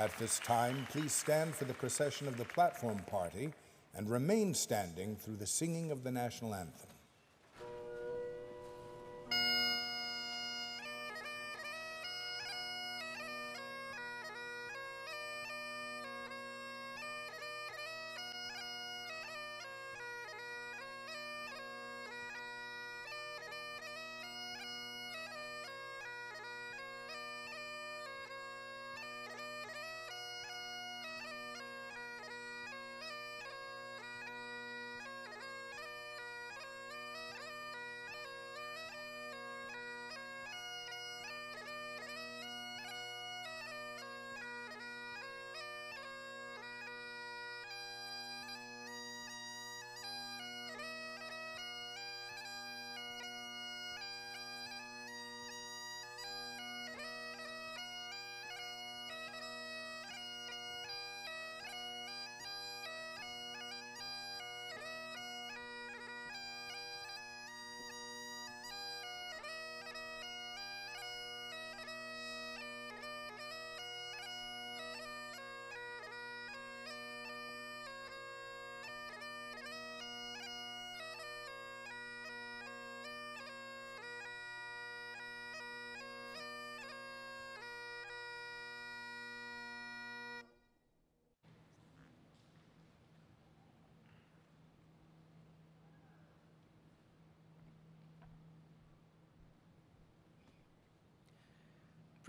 At this time, please stand for the procession of the platform party and remain standing through the singing of the national anthem.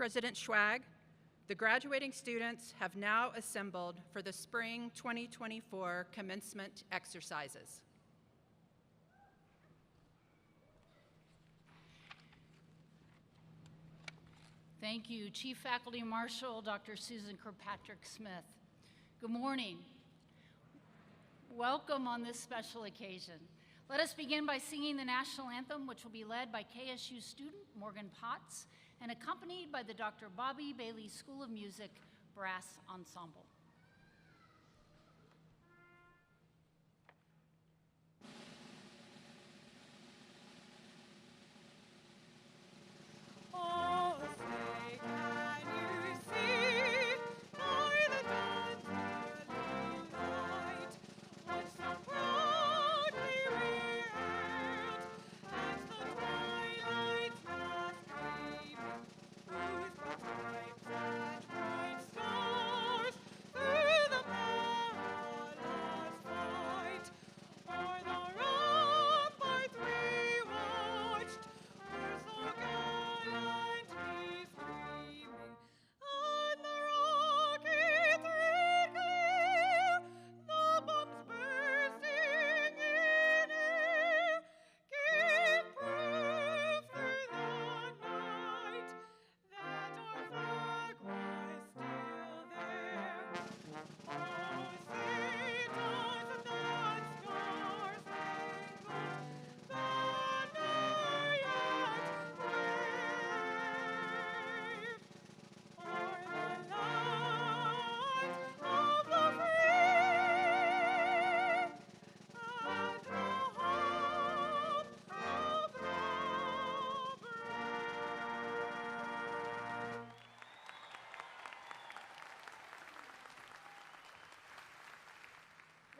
President Schwag, the graduating students have now assembled for the spring 2024 commencement exercises. Thank you, Chief Faculty Marshal Dr. Susan Kirkpatrick-Smith. Good morning. Welcome on this special occasion. Let us begin by singing the national anthem, which will be led by KSU student Morgan Potts and accompanied by the Dr. Bobby Bailey School of Music Brass Ensemble.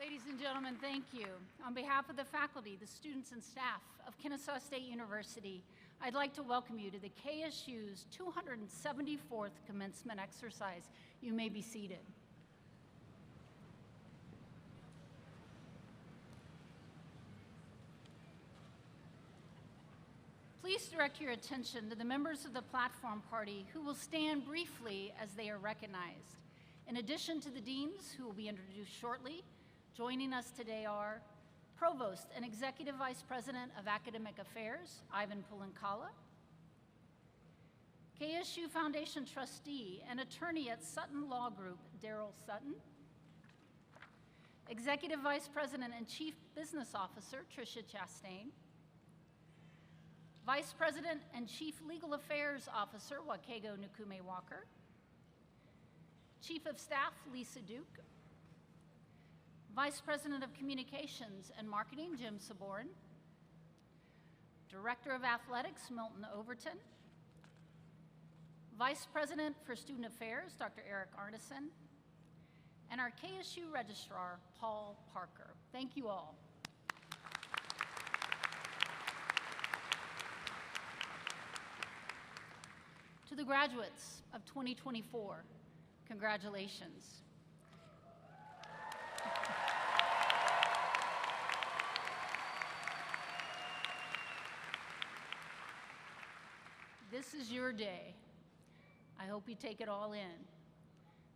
Ladies and gentlemen, thank you. On behalf of the faculty, the students, and staff of Kennesaw State University, I'd like to welcome you to the KSU's 274th commencement exercise. You may be seated. Please direct your attention to the members of the platform party who will stand briefly as they are recognized. In addition to the deans, who will be introduced shortly, joining us today are Provost and Executive Vice President of Academic Affairs, Ivan Pulankala, KSU Foundation Trustee and Attorney at Sutton Law Group, Daryl Sutton, Executive Vice President and Chief Business Officer, Tricia Chastain, Vice President and Chief Legal Affairs Officer, Wakego Nukume Walker, Chief of Staff, Lisa Duke, Vice President of Communications and Marketing, Jim Saborin, Director of Athletics, Milton Overton, Vice President for Student Affairs, Dr. Eric Arneson, and our KSU Registrar, Paul Parker. Thank you all. To the graduates of 2024, congratulations. This is your day. I hope you take it all in.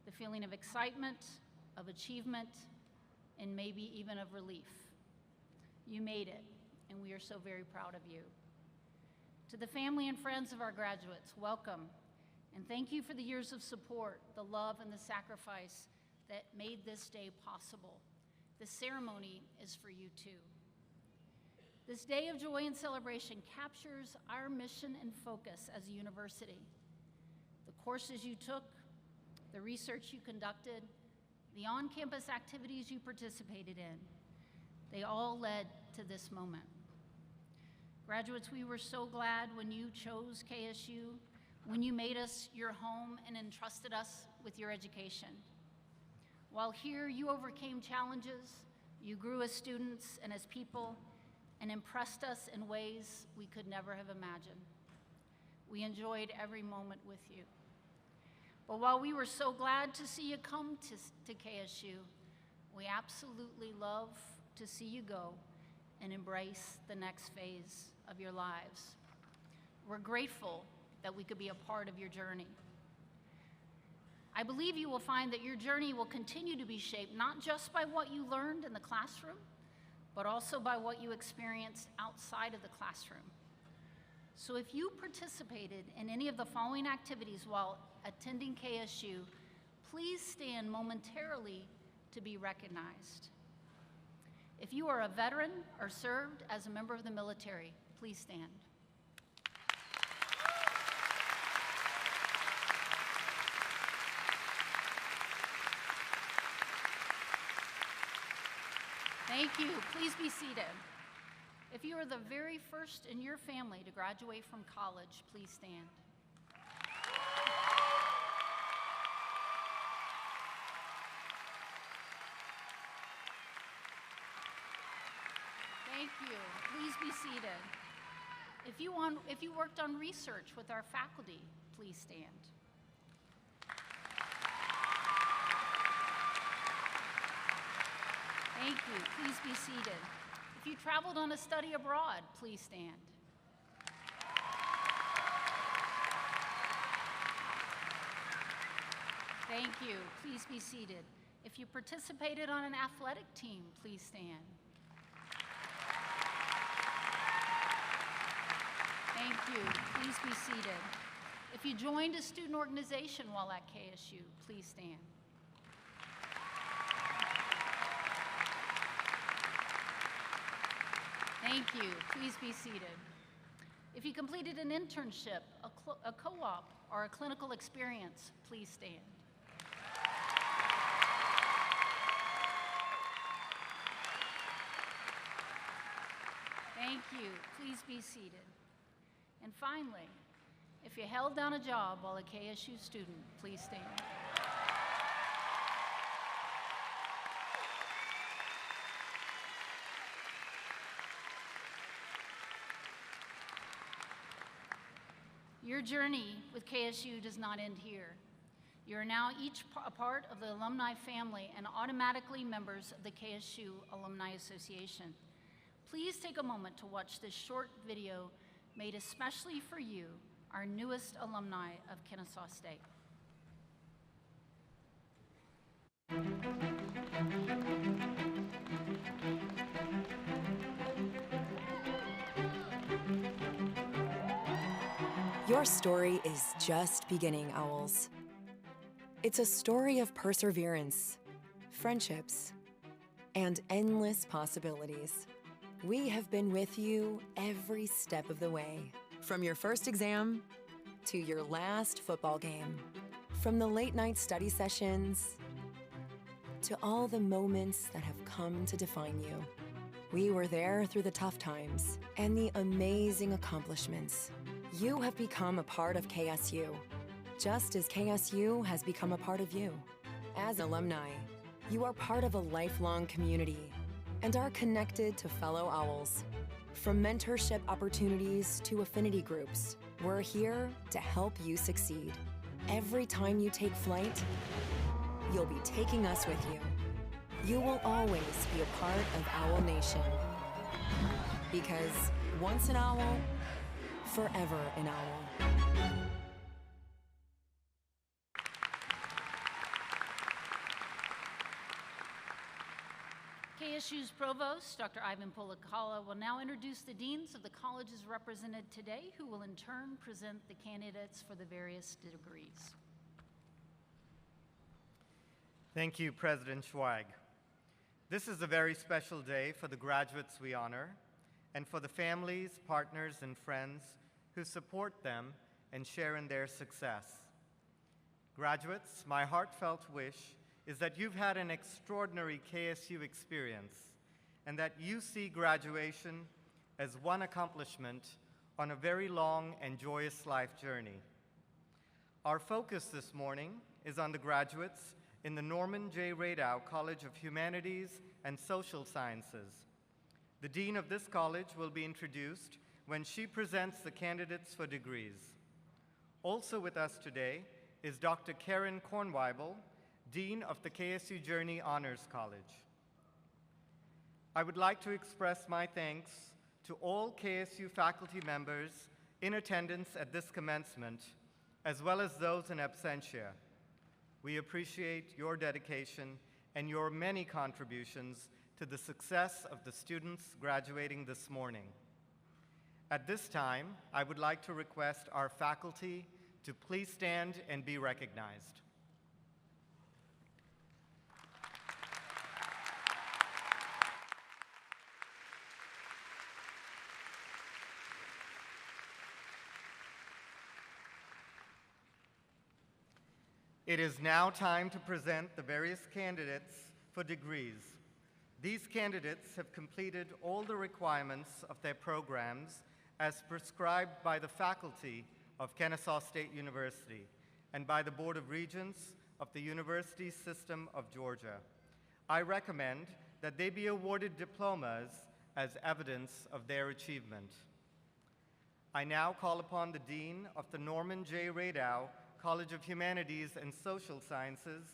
The feeling of excitement, of achievement, and maybe even of relief. You made it, and we are so very proud of you. To the family and friends of our graduates, welcome, and thank you for the years of support, the love, and the sacrifice that made this day possible. This ceremony is for you too. This day of joy and celebration captures our mission and focus as a university. The courses you took, the research you conducted, the on-campus activities you participated in, they all led to this moment. Graduates, we were so glad when you chose KSU, when you made us your home and entrusted us with your education. While here, you overcame challenges, you grew as students and as people, and impressed us in ways we could never have imagined. We enjoyed every moment with you. But while we were so glad to see you come to KSU, we absolutely love to see you go and embrace the next phase of your lives. We're grateful that we could be a part of your journey. I believe you will find that your journey will continue to be shaped not just by what you learned in the classroom, but also by what you experienced outside of the classroom. So if you participated in any of the following activities while attending KSU, please stand momentarily to be recognized. If you are a veteran or served as a member of the military, please stand. Thank you. Please be seated. If you are the very first in your family to graduate from college, please stand. Thank you. Please be seated. If you worked on research with our faculty, please stand. Thank you. Please be seated. If you traveled on a study abroad, please stand. Thank you. Please be seated. If you participated on an athletic team, please stand. Thank you. Please be seated. If you joined a student organization while at KSU, please stand. Thank you. Please be seated. If you completed an internship, a co-op, or a clinical experience, please stand. Thank you. Please be seated. And finally, if you held down a job while a KSU student, please stand. Your journey with KSU does not end here. You are now each a part of the alumni family and automatically members of the KSU Alumni Association. Please take a moment to watch this short video made especially for you, our newest alumni of Kennesaw State. Your story is just beginning, Owls. It's a story of perseverance, friendships, and endless possibilities. We have been with you every step of the way, from your first exam to your last football game, from the late-night study sessions to all the moments that have come to define you. We were there through the tough times and the amazing accomplishments. You have become a part of KSU. just as KSU has become a part of you. As alumni, you are part of a lifelong community and are connected to fellow Owls. From mentorship opportunities to affinity groups, we're here to help you succeed. Every time you take flight, you'll be taking us with you. You will always be a part of Owl Nation. Because once an owl, forever an owl. KSU's Provost, Dr. Ivan Polikala, will now introduce the deans of the colleges represented today, who will in turn present the candidates for the various degrees. Thank you, President Schweig. This is a very special day for the graduates we honor and for the families, partners, and friends who support them and share in their success. Graduates, my heartfelt wish is that you've had an extraordinary KSU experience and that you see graduation as one accomplishment on a very long and joyous life journey. Our focus this morning is on the graduates in the Norman J. Radow College of Humanities and Social Sciences. The dean of this college will be introduced when she presents the candidates for degrees. Also with us today is Dr. Karen Kornweibel, Dean of the KSU Journey Honors College. I would like to express my thanks to all KSU faculty members in attendance at this commencement, as well as those in absentia. We appreciate your dedication and your many contributions to the success of the students graduating this morning. At this time, I would like to request our faculty to please stand and be recognized. It is now time to present the various candidates for degrees. These candidates have completed all the requirements of their programs as prescribed by the faculty of Kennesaw State University and by the Board of Regents of the University System of Georgia. I recommend that they be awarded diplomas as evidence of their achievement. I now call upon the Dean of the Norman J. Radow College of Humanities and Social Sciences,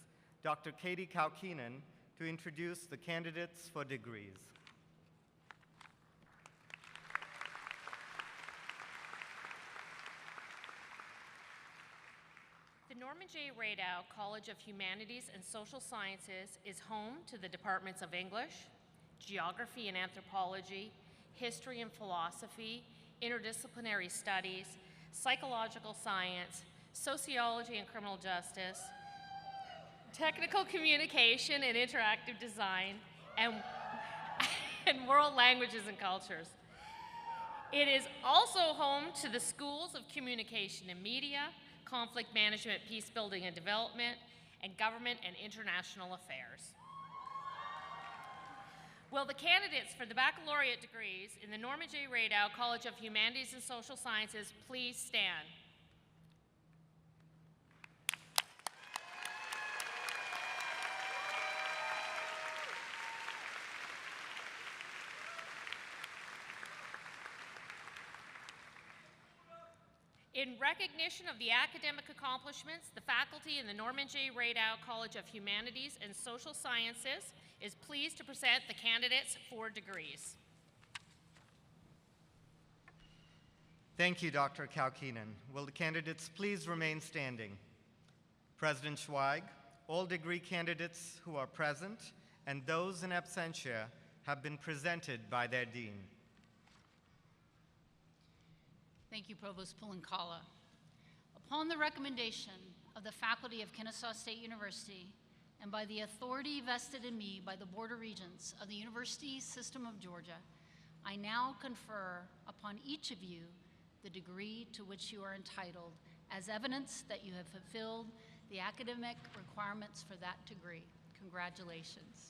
Dr. Katie Kaukinen, to introduce the candidates for degrees. The Norman J. Radow College of Humanities and Social Sciences is home to the departments of English, Geography and Anthropology, History and Philosophy, Interdisciplinary Studies, Psychological Science, Sociology and Criminal Justice, Technical Communication and Interactive Design, and World Languages and Cultures. It is also home to the Schools of Communication and Media, Conflict Management, Peace Building and Development, and Government and International Affairs. Will the candidates for the baccalaureate degrees in the Norman J. Radow College of Humanities and Social Sciences please stand? In recognition of the academic accomplishments, the faculty in the Norman J. Radow College of Humanities and Social Sciences is pleased to present the candidates for degrees. Thank you, Dr. Kaukinen. Will the candidates please remain standing? President Schweig, all degree candidates who are present and those in absentia have been presented by their dean. Thank you, Provost Polikala. Upon the recommendation of the faculty of Kennesaw State University and by the authority vested in me by the Board of Regents of the University System of Georgia, I now confer upon each of you the degree to which you are entitled as evidence that you have fulfilled the academic requirements for that degree. Congratulations.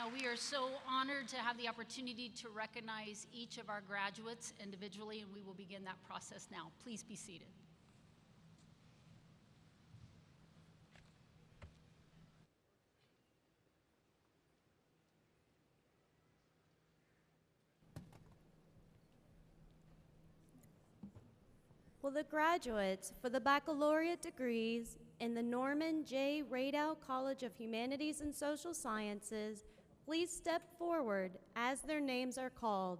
Now, we are so honored to have the opportunity to recognize each of our graduates individually, and we will begin that process now. Please be seated. Will the graduates for the baccalaureate degrees in the Norman J. Radow College of Humanities and Social Sciences please step forward as their names are called?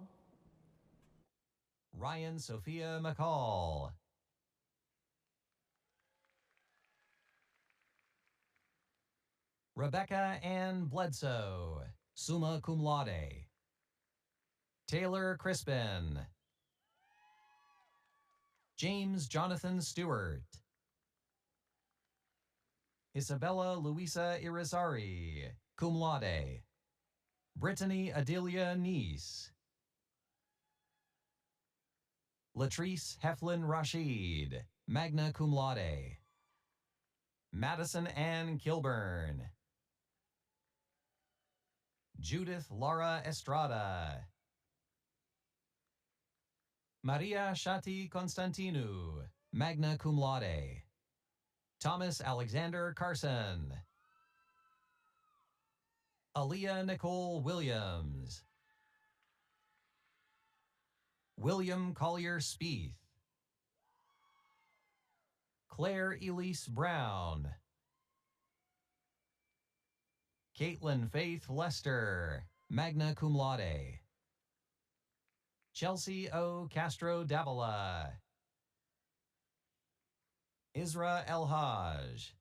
Ryan Sophia McCall. Rebecca Ann Bledsoe, summa cum laude. Taylor Crispin. James Jonathan Stewart. Isabella Luisa Irizarry, cum laude. Brittany Adelia Neese. Latrice Heflin Rashid, magna cum laude. Madison Ann Kilburn. Judith Laura Estrada. Maria Shati Constantinou, magna cum laude. Thomas Alexander Carson. Aaliyah Nicole Williams. William Collier Spieth. Claire Elise Brown. Caitlin Faith Lester, magna cum laude. Chelsea O. Castro Davila. Isra El-Haj.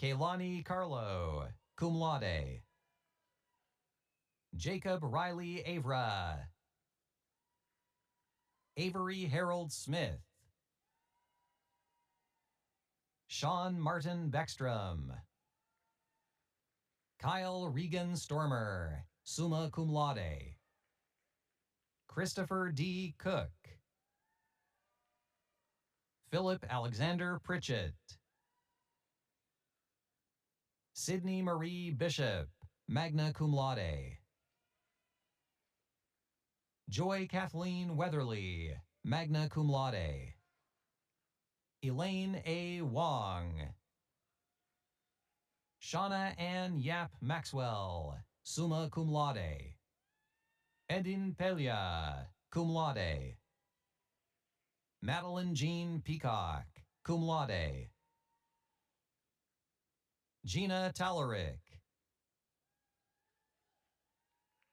Kaylani Carlo, cum laude. Jacob Riley Avra. Avery Harold Smith. Sean Martin Beckstrom. Kyle Regan Stormer, summa cum laude. Christopher D. Cook. Philip Alexander Pritchett. Sydney Marie Bishop, magna cum laude. Joy Kathleen Weatherly, magna cum laude. Elaine A. Wong. Shauna Ann Yap Maxwell, summa cum laude. Edin Pelia, cum laude. Madeline Jean Peacock, cum laude. Gina Talarick.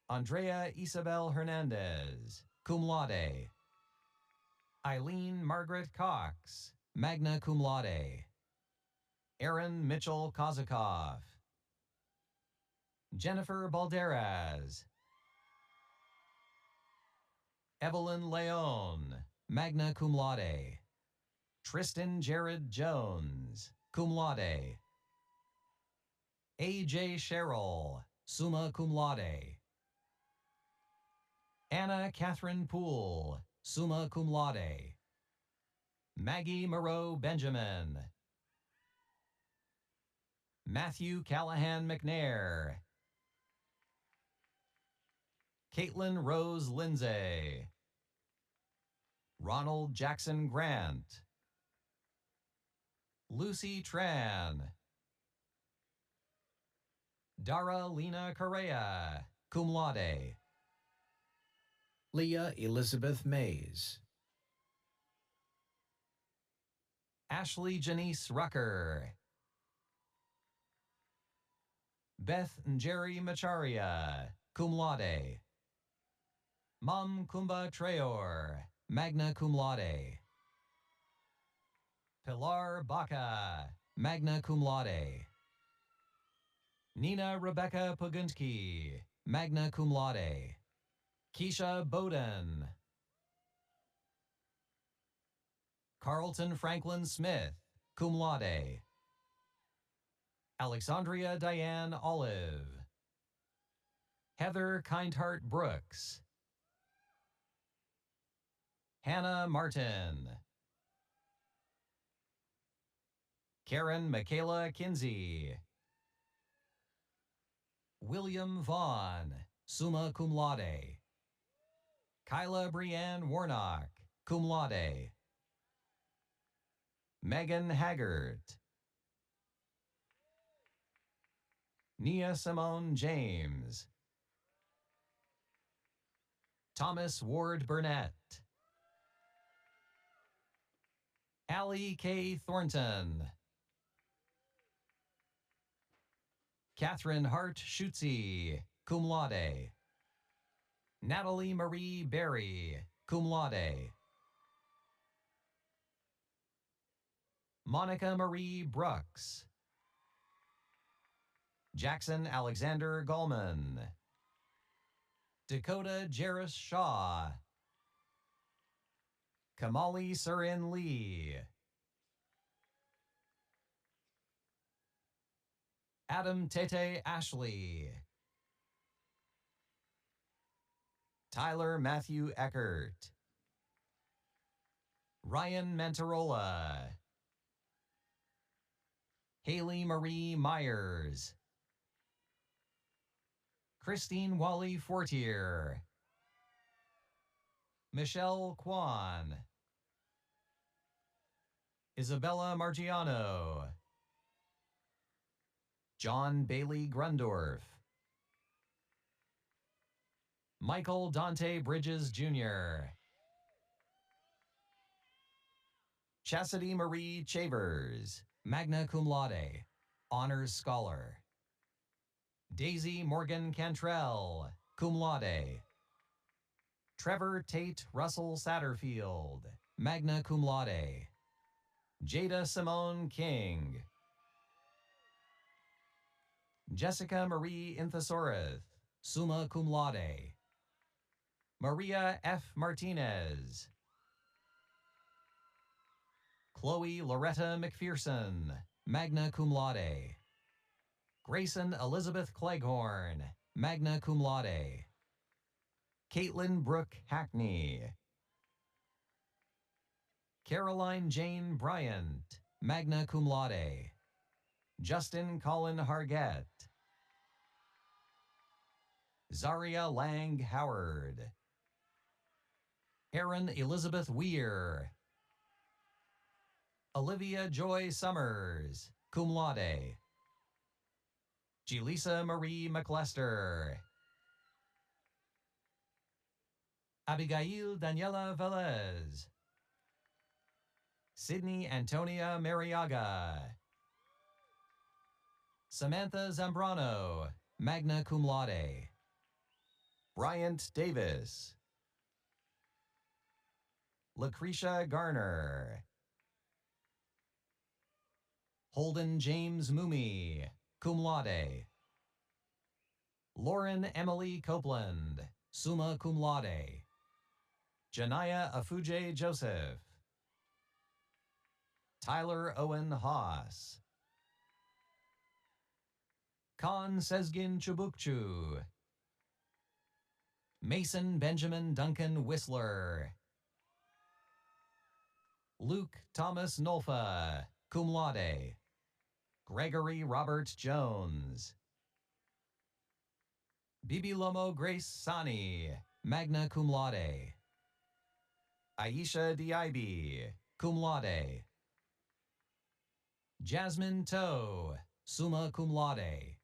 Andrea Isabel Hernandez, cum laude. Eileen Margaret Cox, magna cum laude. Aaron Mitchell Kozakov. Jennifer Balderas. Evelyn Leon, magna cum laude. Tristan Jared Jones, cum laude. A.J. Sherrill, summa cum laude. Anna Catherine Poole, summa cum laude. Maggie Moreau Benjamin. Matthew Callahan McNair. Caitlin Rose Lindsay. Ronald Jackson Grant. Lucy Tran. Dara Lena Correa, cum laude. Leah Elizabeth Mays. Ashley Janice Rucker. Beth Njeri Macharia, cum laude. Mam Kumba Treor, magna cum laude. Pilar Baca, magna cum laude. Nina Rebecca Pogunski, magna cum laude. Keisha Bowden. Carlton Franklin Smith, cum laude. Alexandria Diane Olive. Heather Kindheart Brooks. Hannah Martin. Karen Michaela Kinsey. William Vaughn, summa cum laude. Kyla Brianne Warnock, cum laude. Megan Haggart. Nia Simone James. Thomas Ward Burnett. Allie K. Thornton. Catherine Hart Schutze, cum laude. Natalie Marie Berry, cum laude. Monica Marie Brooks. Jackson Alexander Gallman. Dakota Jarris Shaw. Kamali Surin Lee. Adam Tete Ashley. Tyler Matthew Eckert. Ryan Mentarola. Haley Marie Myers. Christine Wally Fortier. Michelle Kwan. Isabella Margiano. John Bailey Grundorf. Michael Dante Bridges Jr. Chastity Marie Chavers, magna cum laude, honors scholar. Daisy Morgan Cantrell, cum laude. Trevor Tate Russell Satterfield, magna cum laude. Jada Simone King. Jessica Marie Inthasorith, summa cum laude. Maria F. Martinez. Chloe Loretta McPherson, magna cum laude. Grayson Elizabeth Cleghorn, magna cum laude. Caitlin Brooke Hackney. Caroline Jane Bryant, magna cum laude. Justin Colin Hargett. Zaria Lang Howard. Erin Elizabeth Weir. Olivia Joy Summers, cum laude. Jelisa Marie McLester. Abigail Daniela Velez. Sydney Antonia Mariaga. Samantha Zambrano, magna cum laude. Bryant Davis. Lucretia Garner. Holden James Moomey, cum laude. Lauren Emily Copeland, summa cum laude. Janaya Afuje Joseph. Tyler Owen Haas. Khan Sezgin Chubukchu. Mason Benjamin Duncan Whistler. Luke Thomas Nolfa, cum laude. Gregory Robert Jones. Bibi Lomo Grace Sani, magna cum laude. Aisha Diaby, cum laude. Jasmine Toe, summa cum laude.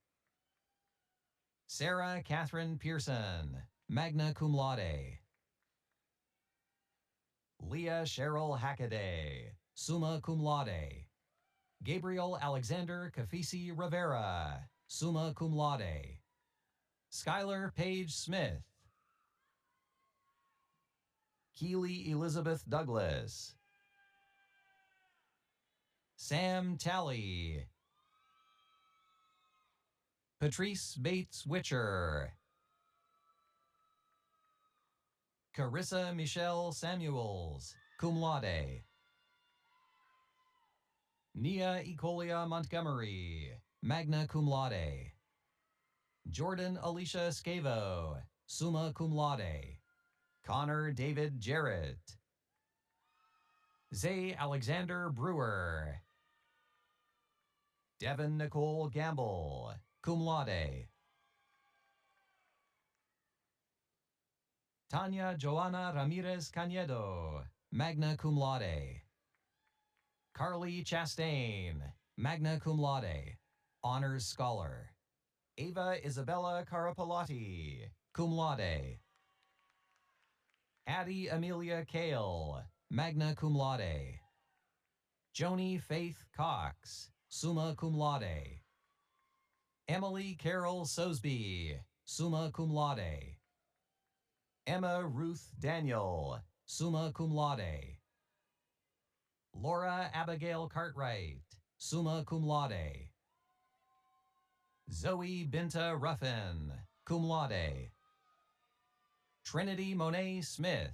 Sarah Catherine Pearson, magna cum laude. Leah Cheryl Hackaday, summa cum laude. Gabriel Alexander Kafisi Rivera, summa cum laude. Skylar Paige Smith. Keely Elizabeth Douglas. Sam Talley. Patrice Bates Witcher. Carissa Michelle Samuels, cum laude. Nia Ecolia Montgomery, magna cum laude. Jordan Alicia Scavo, summa cum laude. Connor David Jarrett. Zay Alexander Brewer. Devin Nicole Gamble, cum laude. Tanya Joana Ramirez Canedo, magna cum laude. Carly Chastain, magna cum laude, honors scholar. Ava Isabella Carapalati, cum laude. Addie Amelia Kale, magna cum laude. Joni Faith Cox, summa cum laude. Emily Carol Sosby, summa cum laude. Emma Ruth Daniel, summa cum laude. Laura Abigail Cartwright, summa cum laude. Zoe Binta Ruffin, cum laude. Trinity Monet Smith.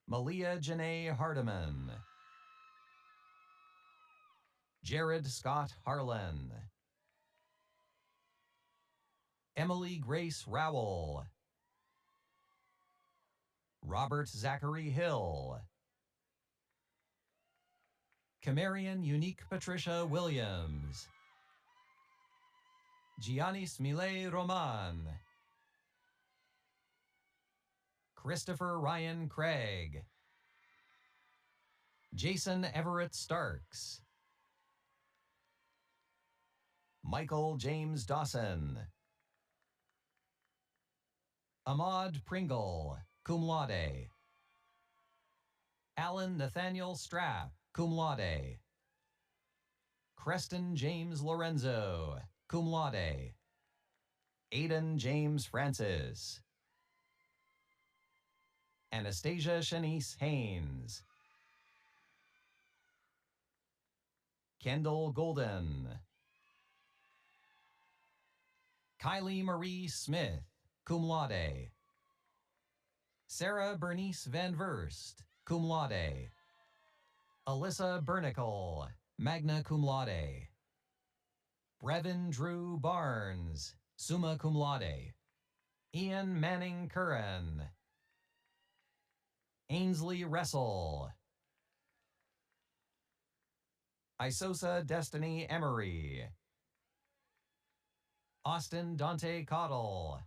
Malia Janae Hardiman. Jared Scott Harlan. Emily Grace Rowell. Robert Zachary Hill. Camarian Unique Patricia Williams. Giannis Millet Roman. Christopher Ryan Craig. Jason Everett Starks. Michael James Dawson. Ahmad Pringle, cum laude. Alan Nathaniel Strapp, cum laude. Creston James Lorenzo, cum laude. Aidan James Francis. Anastasia Shanice Haynes. Kendall Golden. Kylie Marie Smith, cum laude. Sarah Bernice Van Verst, cum laude. Alyssa Bernicle, magna cum laude. Brevin Drew Barnes, summa cum laude. Ian Manning Curran. Ainsley Wrestle. Isosa Destiny Emery. Austin Dante Cottle.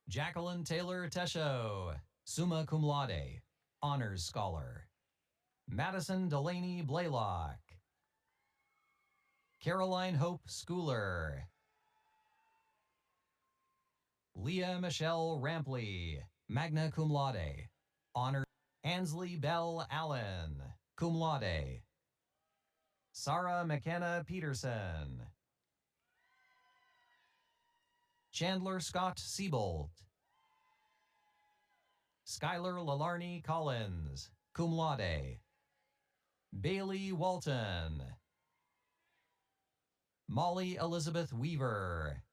Jacqueline Taylor Tesho, summa cum laude, honors scholar. Madison Delaney Blaylock. Caroline Hope Schooler. Leah Michelle Rampley, magna cum laude, honor. Ansley Bell Allen, cum laude. Sarah McKenna Peterson. Chandler Scott Siebold. Skylar Lalarney Collins, cum laude. Bailey Walton. Molly Elizabeth Weaver.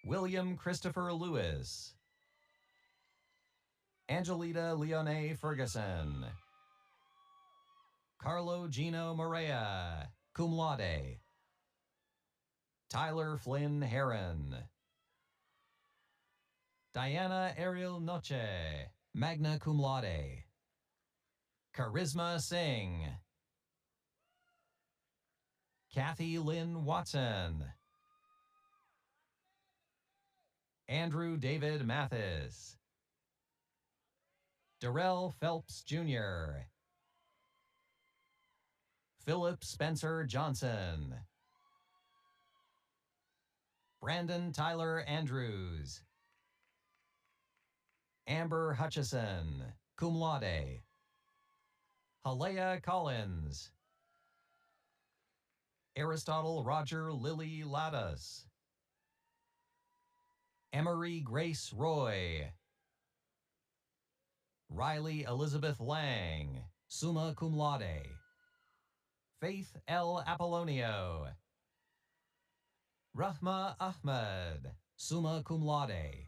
William Christopher Lewis. Angelita Leone Ferguson. Carlo Gino Morea, cum laude. Tyler Flynn Heron. Diana Ariel Noche, magna cum laude. Charisma Singh. Kathy Lynn Watson. Andrew David Mathis. Darrell Phelps Jr. Philip Spencer Johnson. Brandon Tyler Andrews. Amber Hutchison, cum laude. Halea Collins. Aristotle Roger Lily Ladas. Emery Grace Roy. Riley Elizabeth Lang, summa cum laude. Faith L. Apollonio. Rahma Ahmed, summa cum laude.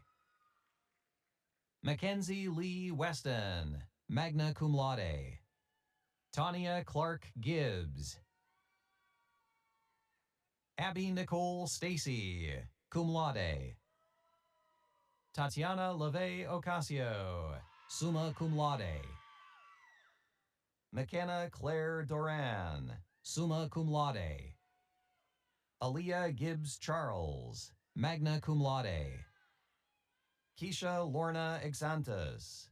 Mackenzie Lee Weston, magna cum laude. Tanya Clark Gibbs. Abby Nicole Stacy, cum laude. Tatiana LaVey Ocasio, summa cum laude. McKenna Claire Doran, summa cum laude. Aaliyah Gibbs Charles, magna cum laude. Keisha Lorna Exantus.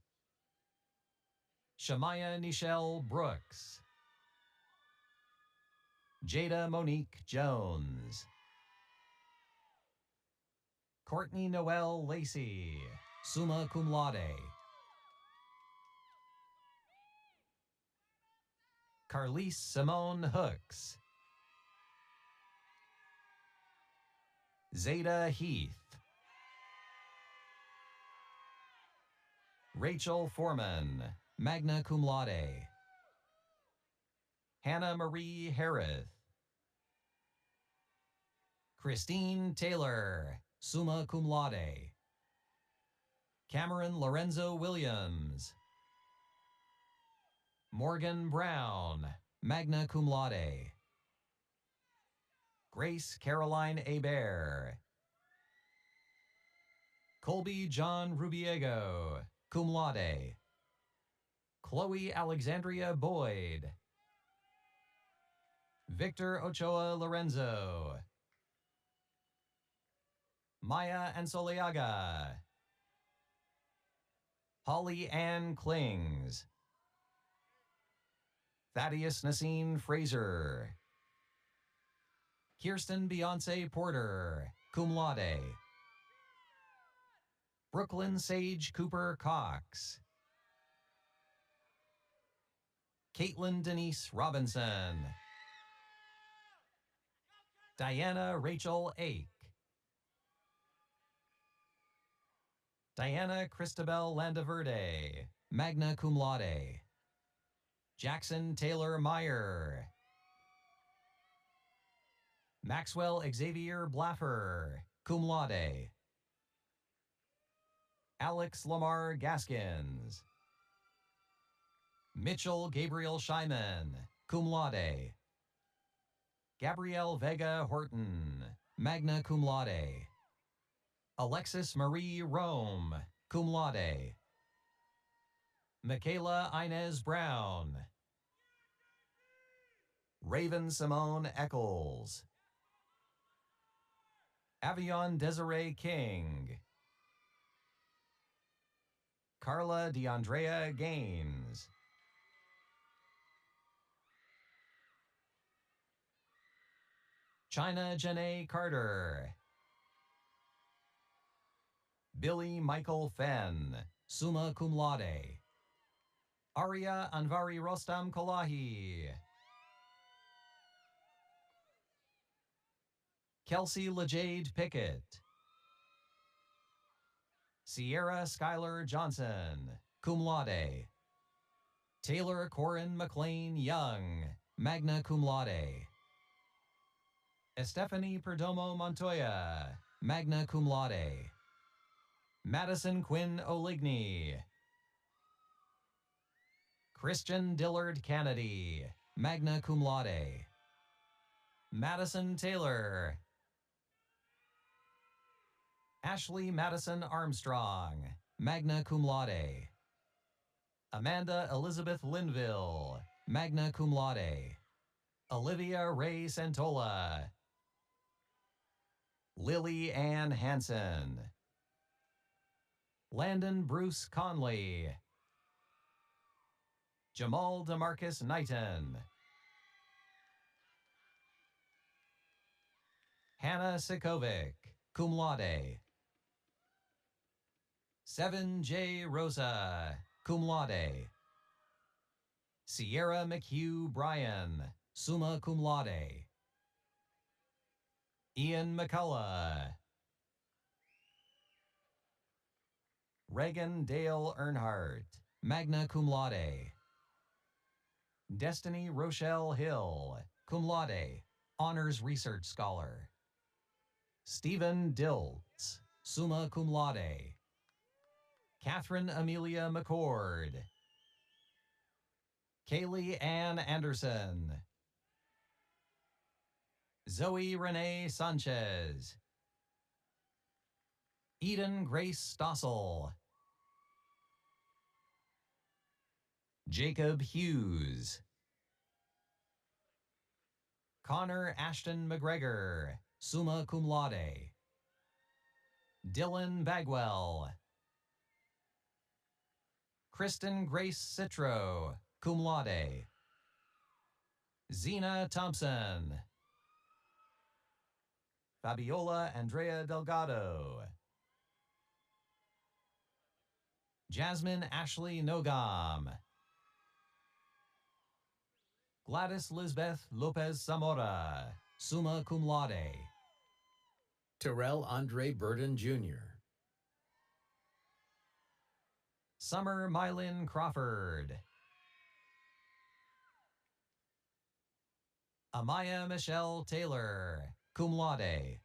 Shamaya Nichelle Brooks. Jada Monique Jones. Courtney Noel Lacey, summa cum laude. Carlise Simone Hooks. Zeta Heath. Rachel Foreman, magna cum laude. Hannah Marie Harris. Christine Taylor, summa cum laude. Cameron Lorenzo Williams. Morgan Brown, magna cum laude. Grace Caroline Hebert. Colby John Rubiego, cum laude. Chloe Alexandria Boyd. Victor Ochoa Lorenzo. Maya Ansoliaga. Holly Ann Klings. Thaddeus Nassine Fraser. Kirsten Beyonce Porter, cum laude. Brooklyn Sage Cooper Cox. Caitlin Denise Robinson. Diana Rachel Ake. Diana Christabel Landaverde, magna cum laude. Jackson Taylor Meyer. Maxwell Xavier Blaffer, cum laude. Alex Lamar Gaskins. Mitchell Gabriel Scheiman, cum laude. Gabrielle Vega Horton, magna cum laude. Alexis Marie Rome, cum laude. Michaela Inez Brown. Raven Simone Eccles. Avion Desiree King. Carla DeAndrea Gaines. China Janae Carter. Billy Michael Fenn, summa cum laude. Aria Anvari Rostam Kolahi. Kelsey LeJade Pickett. Sierra Skylar Johnson, cum laude. Taylor Corin McLean Young, magna cum laude. Estefany Perdomo Montoya, magna cum laude. Madison Quinn Oligny. Christian Dillard Kennedy, magna cum laude. Madison Taylor. Ashley Madison Armstrong, magna cum laude. Amanda Elizabeth Linville, magna cum laude. Olivia Ray Santola. Lily Ann Hansen. Landon Bruce Conley. Jamal DeMarcus Knighton. Hannah Sikovic, cum laude. Seven J. Rosa, cum laude. Sierra McHugh Bryan, summa cum laude. Ian McCullough. Reagan Dale Earnhardt, magna cum laude. Destiny Rochelle Hill, cum laude, honors research scholar. Stephen Diltz, summa cum laude. Catherine Amelia McCord. Kaylee Ann Anderson. Zoe Renee Sanchez. Eden Grace Stossel. Jacob Hughes. Connor Ashton McGregor, summa cum laude. Dylan Bagwell. Kristen Grace Citro, cum laude. Zena Thompson. Fabiola Andrea Delgado. Jasmine Ashley Nogam. Gladys Lisbeth Lopez Zamora, summa cum laude. Terrell Andre Burden Jr., Summer Mylin Crawford. Amaya Michelle Taylor, cum laude.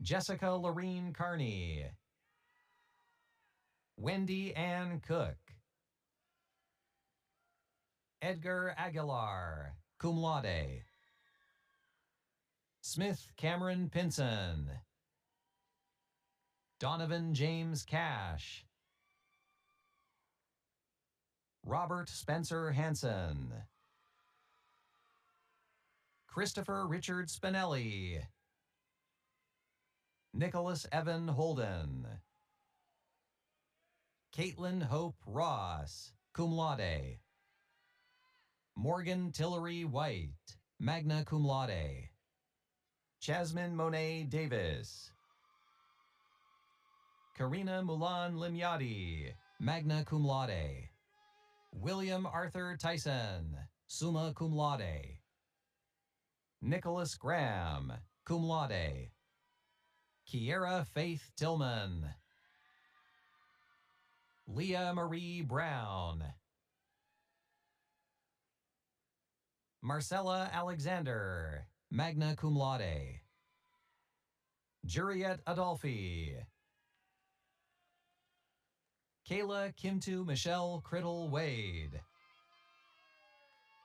Jessica Lorene Carney. Wendy Ann Cook. Edgar Aguilar, cum laude. Smith Cameron Pinson. Donovan James Cash. Robert Spencer Hansen. Christopher Richard Spinelli. Nicholas Evan Holden. Caitlin Hope Ross, cum laude. Morgan Tillery White, magna cum laude. Jasmine Monet Davis. Karina Mulan Limyadi, magna cum laude. William Arthur Tyson, summa cum laude. Nicholas Graham, cum laude. Kiera Faith Tillman. Leah Marie Brown. Marcella Alexander, magna cum laude. Juriette Adolfi. Kayla Kimtu Michelle Criddle Wade.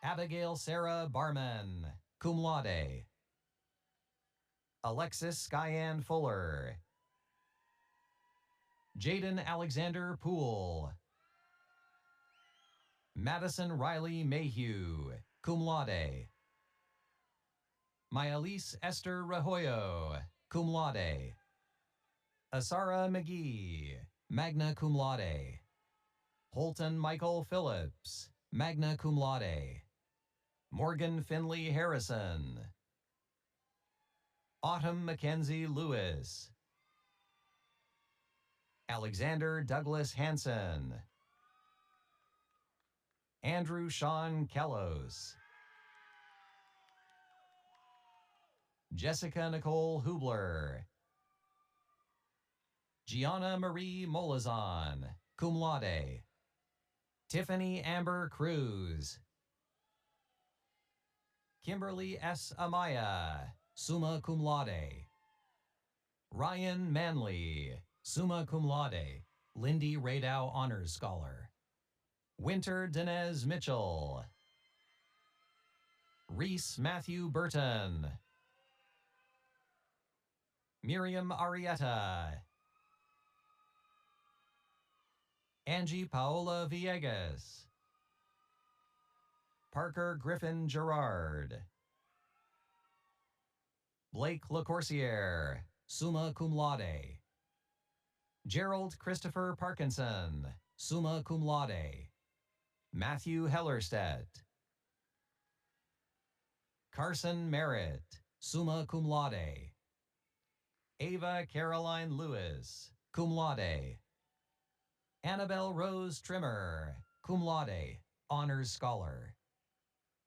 Abigail Sarah Barman, cum laude. Alexis Skyanne Fuller. Jaden Alexander Poole. Madison Riley Mayhew, cum laude. Myalise Esther Rahoyo, cum laude. Asara McGee, magna cum laude. Holton Michael Phillips, magna cum laude. Morgan Finley Harrison. Autumn Mackenzie Lewis. Alexander Douglas Hansen. Andrew Sean Kellos. Jessica Nicole Hubler. Gianna Marie Molazan, cum laude. Tiffany Amber Cruz. Kimberly S. Amaya, summa cum laude. Ryan Manley, summa cum laude, Lindy Radow Honors Scholar. Winter Denez Mitchell. Reese Matthew Burton. Miriam Arietta. Angie Paola Villegas. Parker Griffin Gerard. Blake LaCourciere, summa cum laude. Gerald Christopher Parkinson, summa cum laude. Matthew Hellerstedt. Carson Merritt, summa cum laude. Ava Caroline Lewis, cum laude. Annabelle Rose Trimmer, cum laude, honors scholar.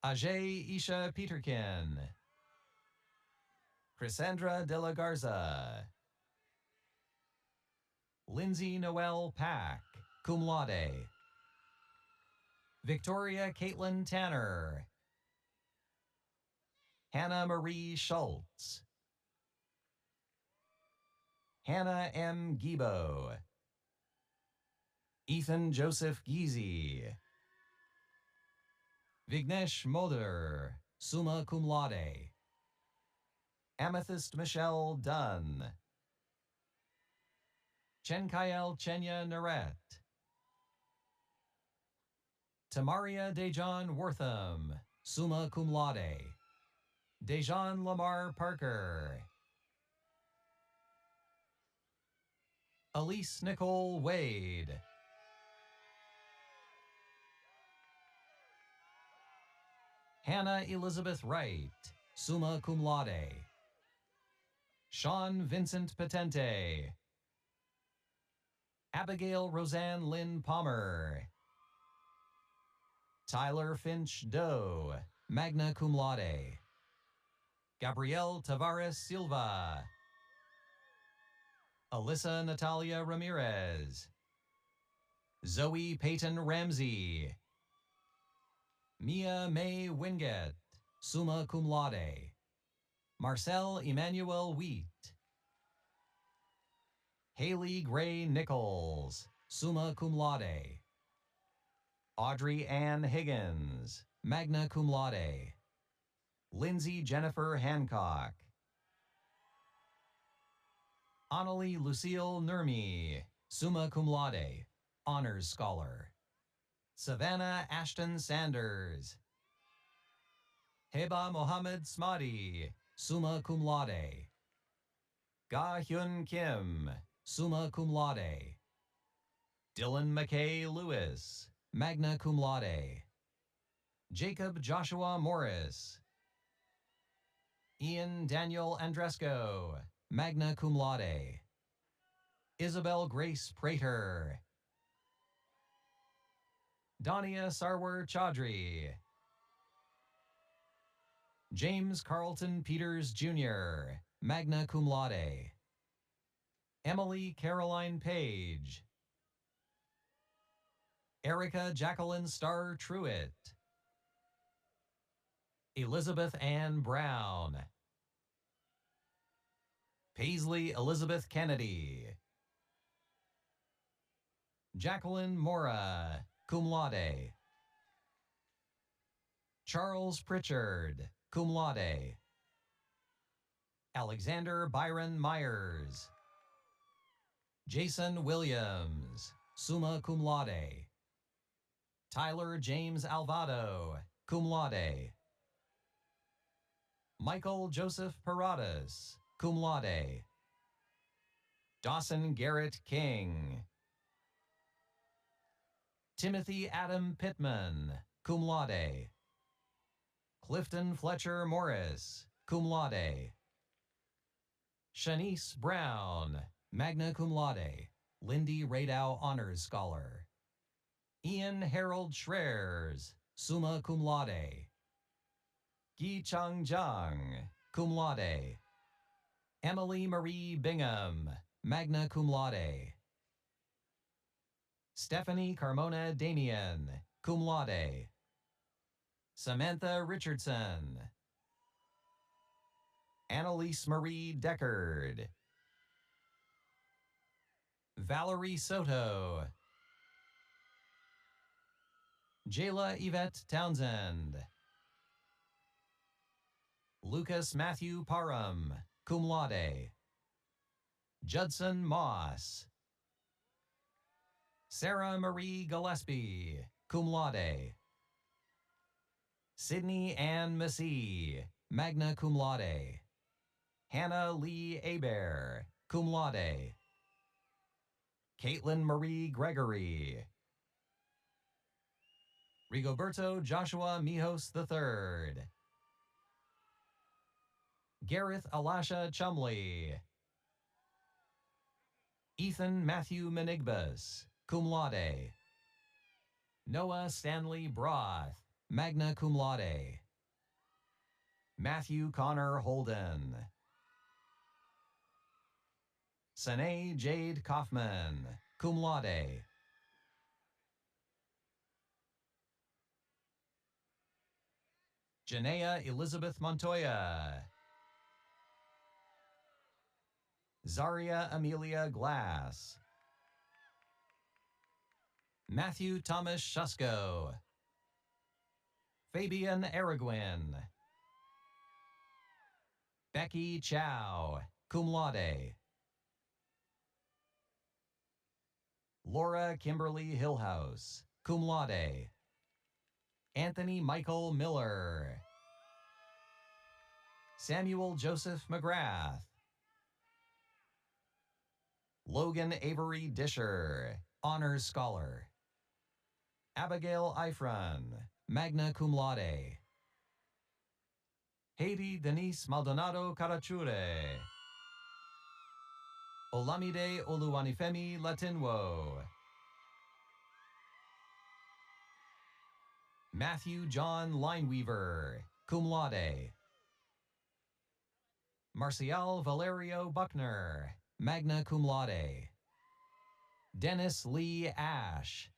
Ajay Isha Peterkin. Chrysandra de la Garza. Lindsay Noel Pack, cum laude. Victoria Caitlin Tanner. Hannah Marie Schultz. Hannah M. Gibo. Ethan Joseph Giese. Vignesh Moder, summa cum laude. Amethyst Michelle Dunn. Chenkael Chenya Naret. Tamaria Dejan Wortham, summa cum laude. Dejan Lamar Parker. Elise Nicole Wade. Hannah Elizabeth Wright, summa cum laude. Sean Vincent Patente. Abigail Roseanne Lynn Palmer. Tyler Finch Doe, magna cum laude. Gabrielle Tavares Silva. Alyssa Natalia Ramirez. Zoe Peyton Ramsey. Mia May Wingett, summa cum laude. Marcel Emmanuel Wheat. Haley Gray Nichols, summa cum laude. Audrey Ann Higgins, magna cum laude. Lindsay Jennifer Hancock. Annalie Lucille Nurmi, summa cum laude, honors scholar. Savannah Ashton Sanders. Heba Mohammed Smadi, summa cum laude. Ga Hyun Kim, summa cum laude. Dylan McKay Lewis, magna cum laude. Jacob Joshua Morris. Ian Daniel Andresco, magna cum laude. Isabel Grace Prater. Dania Sarwar Chaudhry. James Carlton Peters Jr., magna cum laude. Emily Caroline Page. Erica Jacqueline Starr Truitt. Elizabeth Ann Brown. Paisley Elizabeth Kennedy. Jacqueline Mora, cum laude. Charles Pritchard, cum laude. Alexander Byron Myers. Jason Williams, summa cum laude. Tyler James Alvado, cum laude. Michael Joseph Paradas, cum laude. Dawson Garrett King. Timothy Adam Pittman, cum laude. Clifton Fletcher Morris, cum laude. Shanice Brown, magna cum laude, Lindy Radow Honors Scholar. Ian Harold Schreers, summa cum laude. Gi Chang Jiang, cum laude. Emily Marie Bingham, magna cum laude. Stephanie Carmona Damian, cum laude. Samantha Richardson. Annalise Marie Deckard. Valerie Soto. Jayla Yvette Townsend. Lucas Matthew Parham, cum laude. Judson Moss. Sarah Marie Gillespie, cum laude. Sydney Ann Massey, magna cum laude. Hannah Lee Hebert, cum laude. Caitlin Marie Gregory. Rigoberto Joshua Mijos III. Gareth Alasha Chumley. Ethan Matthew Menigbus, cum laude. Noah Stanley Broth, magna cum laude. Matthew Connor Holden. Sanae Jade Kaufman, cum laude. Janaea Elizabeth Montoya. Zaria Amelia Glass. Matthew Thomas Shusko. Fabian Araguin. Becky Chow, cum laude. Laura Kimberly Hillhouse, cum laude. Anthony Michael Miller. Samuel Joseph McGrath. Logan Avery Disher, Honors Scholar. Abigail Ifran, magna cum laude. Haiti Denise Maldonado Carachure. Olamide Oluwanifemi Latinwo. Matthew John Lineweaver, cum laude. Marcial Valerio Buckner, magna cum laude. Dennis Lee Ash.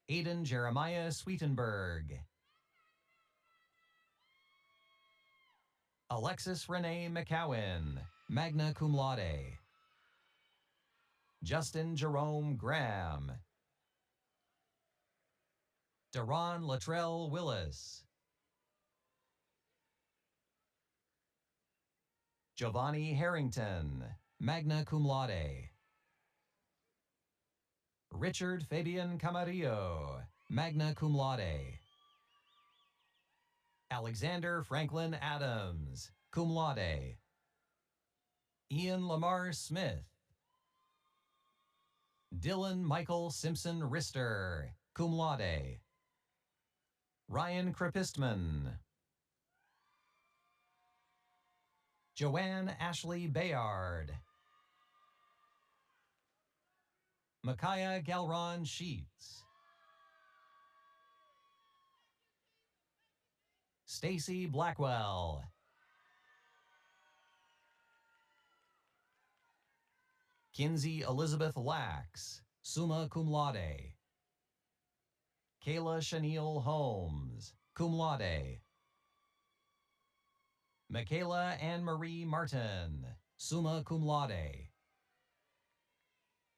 Aidan Jeremiah Sweetenberg. Alexis Renee McCowan, magna cum laude. Justin Jerome Graham. Daron Latrell Willis. Giovanni Harrington, magna cum laude. Richard Fabian Camarillo, magna cum laude. Alexander Franklin Adams, cum laude. Ian Lamar Smith. Dylan Michael Simpson Rister, cum laude. Ryan Kripistman. Joanne Ashley Bayard. Micaiah Galron Sheets. Stacy Blackwell. Kinsey Elizabeth Lax, summa cum laude. Kayla Shaniel Holmes, cum laude. Michaela Anne-Marie Martin, summa cum laude.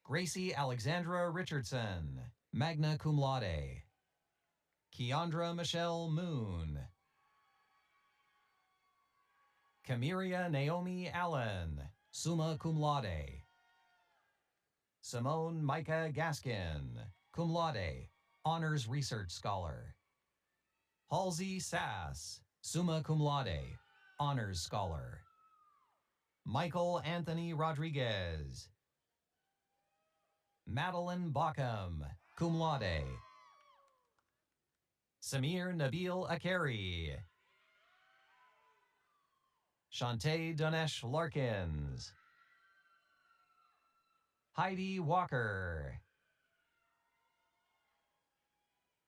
Gracie Alexandra Richardson, magna cum laude. Keandra Michelle Moon. Kamiria Naomi Allen, summa cum laude. Simone Micah Gaskin, cum laude, Honors Research Scholar. Halsey Sass, summa cum laude, Honors Scholar. Michael Anthony Rodriguez. Madeline Bockham, cum laude. Samir Nabil Akeri. Shantae Donesh Larkins. Heidi Walker.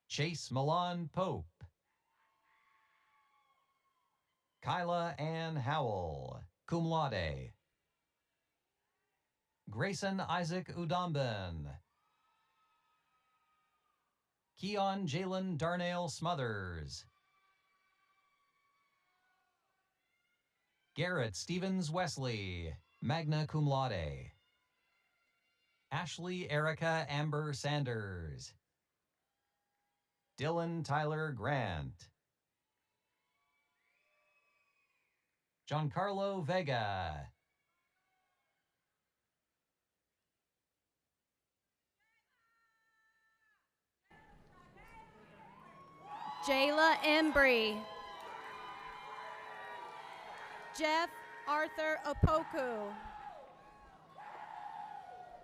Chase Milan Pope. Kyla Ann Howell, cum laude. Grayson Isaac Udamben. Keon Jalen Darnell Smothers. Garrett Stevens Wesley, magna cum laude. Ashley Erica Amber Sanders. Dylan Tyler Grant. Giancarlo Vega. Jayla Embry. Jeff Arthur Opoku.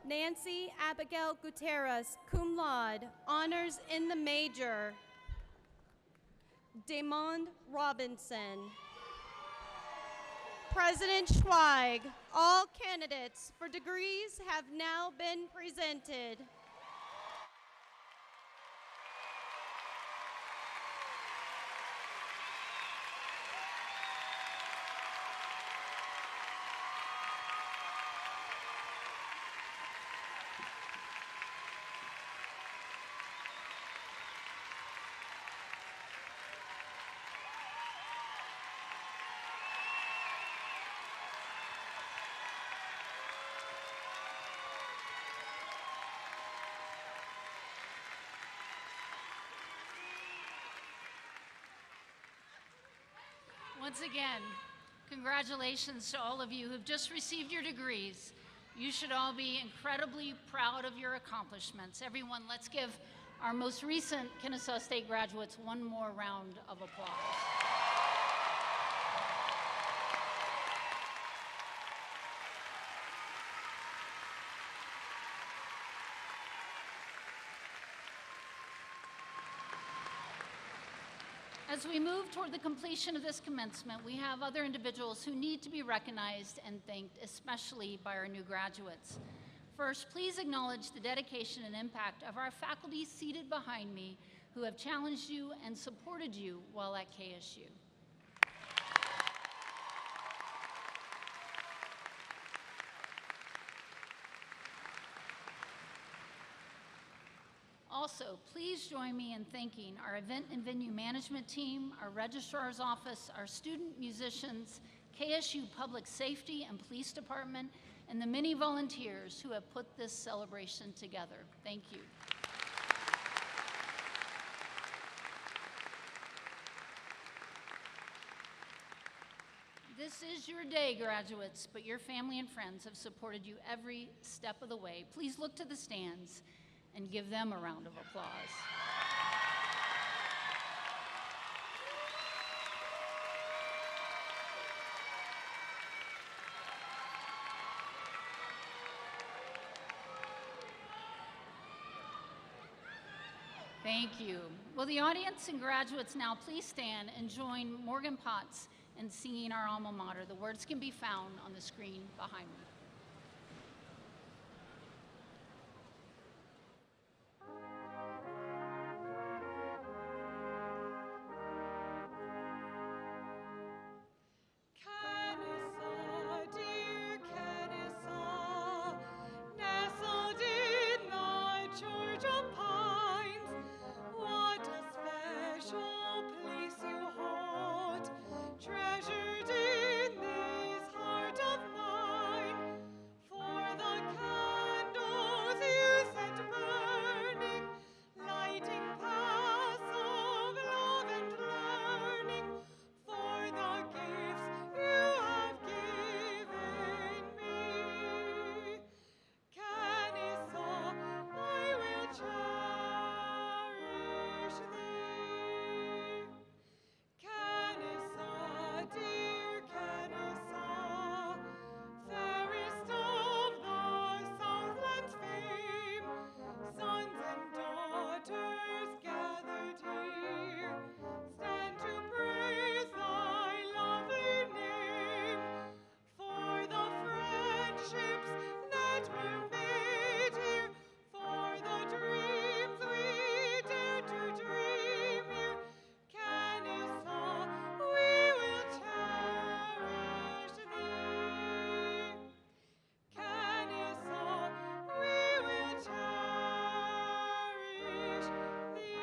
Nancy Abigail Gutierrez, cum laude, honors in the major. Damond Robinson. President Schweig, all candidates for degrees have now been presented. Once again, congratulations to all of you who've just received your degrees. You should all be incredibly proud of your accomplishments. Everyone, let's give our most recent Kennesaw State graduates one more round of applause. As we move toward the completion of this commencement, we have other individuals who need to be recognized and thanked, especially by our new graduates. First, please acknowledge the dedication and impact of our faculty seated behind me who have challenged you and supported you while at KSU. Also, please join me in thanking our event and venue management team, our registrar's office, our student musicians, KSU Public Safety and Police Department, and the many volunteers who have put this celebration together. Thank you. This is your day, graduates, but your family and friends have supported you every step of the way. Please look to the stands and give them a round of applause. Thank you. Will the audience and graduates now please stand and join Morgan Potts in singing our alma mater? The words can be found on the screen behind me. Kennesaw, dear Kennesaw, nestled in the Georgia pines, what a special place you hold, treasured in this heart of mine. For the candles you set burning, lighting paths of love and learning, for the gifts you have given me. Kennesaw, I will cherish thee. Kennesaw, dear Kennesaw, fairest of the Southland's fame, sons and daughters gathered here, stand to praise thy lovely name, for the friendships that were made here, for the dreams we dare to dream here. Kennesaw, we will cherish thee. Kennesaw, we will cherish thee.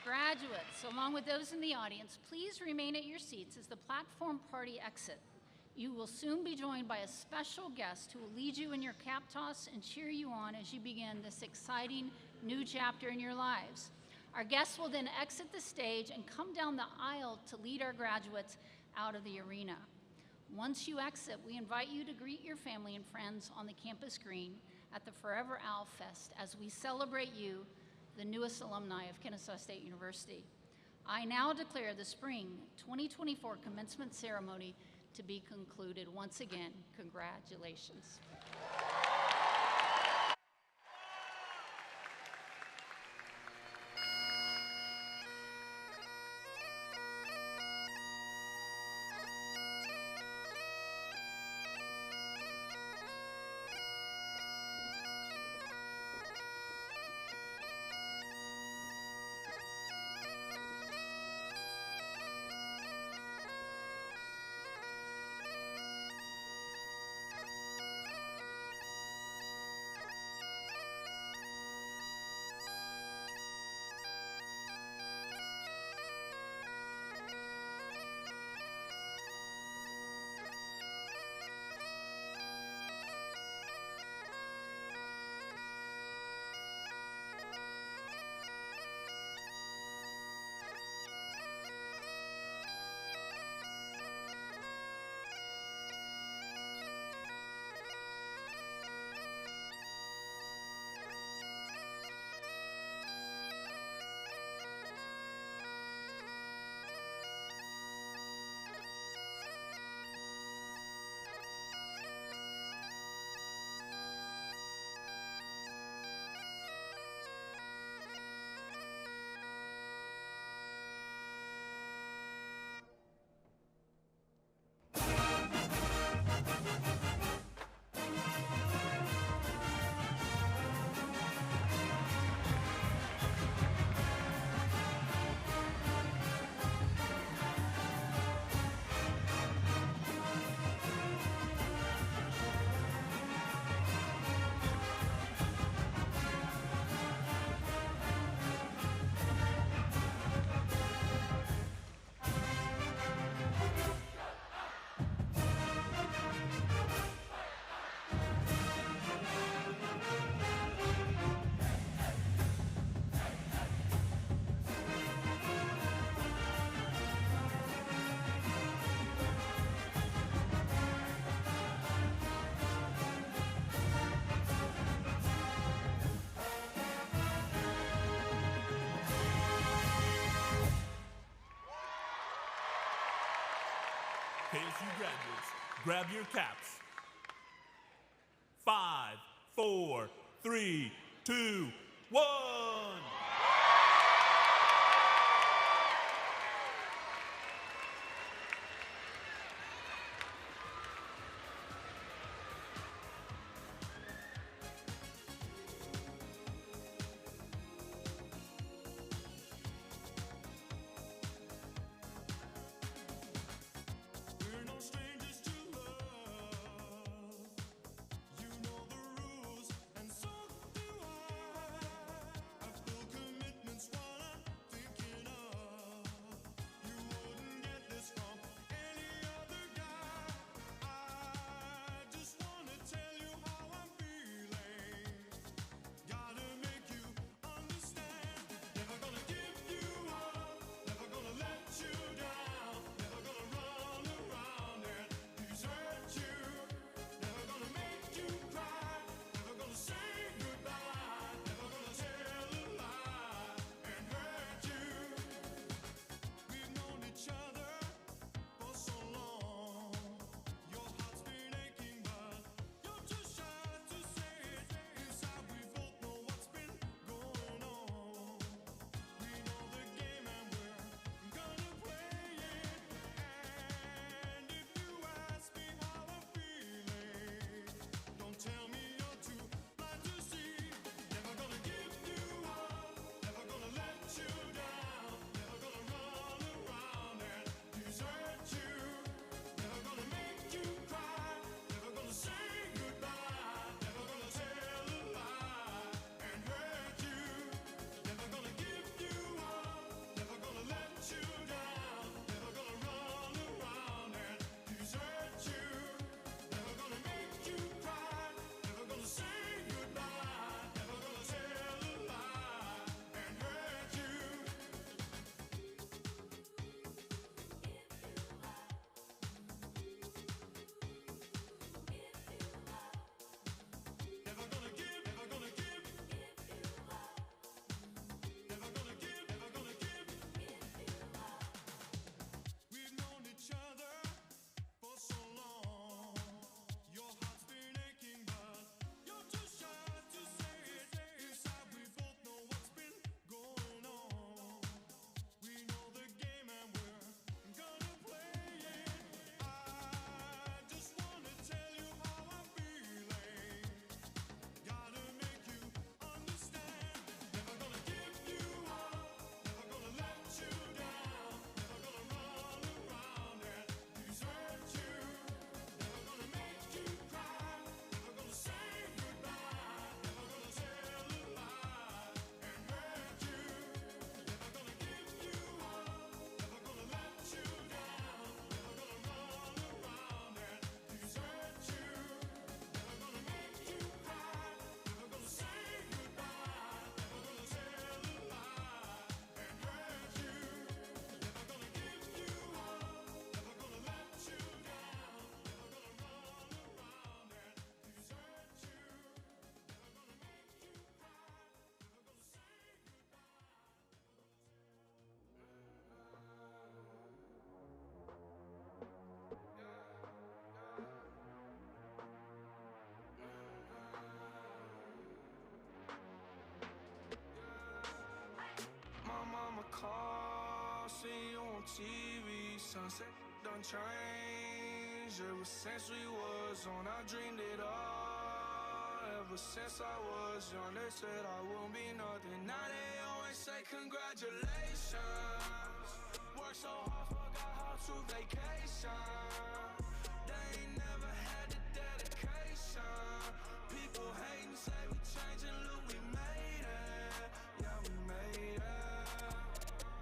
Graduates, along with those in the audience, please remain at your seats as the platform party exit. You will soon be joined by a special guest who will lead you in your cap toss and cheer you on as you begin this exciting new chapter in your lives. Our guests will then exit the stage and come down the aisle to lead our graduates out of the arena. Once you exit, we invite you to greet your family and friends on the campus green at the Forever Owl Fest as we celebrate you, the newest alumni of Kennesaw State University. I now declare the spring 2024 commencement ceremony to be concluded. Once again, congratulations. KSU graduates, grab your caps. 5, 4, 3, 2, 1. We're no strangers to love. You know the rules, and so do I. I feel commitment's what I'm thinking of. You wouldn't get this from any other guy. I just wanna tell you how I'm feeling. Gotta make you understand. Never gonna give you up. Never gonna let you down. Never gonna run around and desert you. Never gonna make you cry. Never gonna say goodbye. Never gonna tell a lie and hurt you. We've known each other for so long. Your heart's been aching, but you're too shy to say it. Inside we both know what's been going on. We know the game and we're gonna play it. And if you ask me how I'm feeling, don't tell me you're too blind to see. Never gonna give you up. Never gonna let you down. Never gonna run around and desert you. Never gonna make you cry. Never gonna say goodbye. Never gonna tell a lie and hurt you. Never gonna give you up. Never gonna let you down. Never gonna run around and desert you. Never gonna make you cry. Never gonna say goodbye. Never gonna tell a lie and hurt you. Never gonna give, never gonna give. Never gonna give, never gonna give. We've known each other for so long. Your heart's been aching, but you're too shy to say it. Inside we both know what's been going on. We know the game and we're gonna play it. I just wanna tell you how I'm feeling. Gotta make you understand. Never gonna give you up. Never gonna let you down. Never gonna run around and desert you. Never gonna make you cry. Never gonna say goodbye. Never gonna tell a lie and hurt you. Never gonna give you up. Never gonna let you down. Never gonna run around and desert you. Never gonna make you cry. Never gonna say goodbye. Never gonna tell a lie and hurt you. Never gonna give you up. Never gonna let you down. Never gonna run around and desert you. Never gonna make you cry. Never gonna say My mama called, see you on TV. Sunset done changed. Ever since we was on, I dreamed it all. Ever since I was young, they said I won't be nothing. Now they always say congratulations. Worked so hard, forgot how to vacation. They ain't never had the dedication. People hating, say we changing, look, we made it. Yeah, we made it.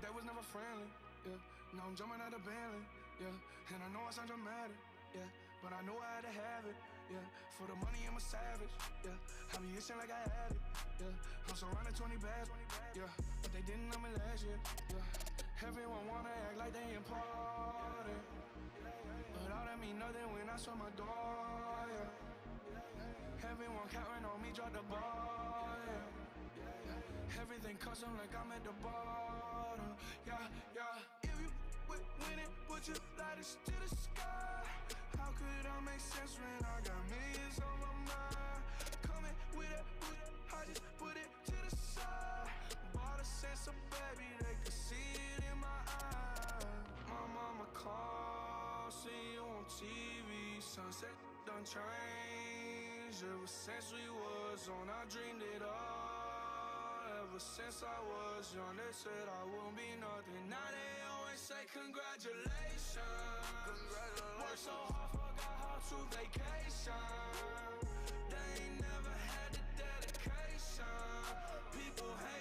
They was never friendly, yeah. Now I'm jumping out of Bentley, yeah. And I know I sound dramatic, yeah. But I know I had to have it, yeah. For the money, I'm a savage, yeah. I be itching like I had it, yeah. I'm surrounded 20 bags, yeah. But they didn't know me last year, yeah. Everyone wanna act like they important, but all that mean nothing when I saw my door, yeah. Everyone counting on me, drop the ball, yeah. Everything custom like I'm at the bottom, yeah, yeah. If you winning, Would you light us to the sky? How could I make sense when I got millions on my mind? Coming with it, I just put it to the side. Bought a sense of baby, they could see it in my eyes. My mama called, see you on TV. Sunset done changed. Ever since we was on, I dreamed it all. Ever since I was young, they said I won't be nothing. Now they always say congratulations. Worked so hard, forgot how to vacation. They ain't never had the dedication. People hate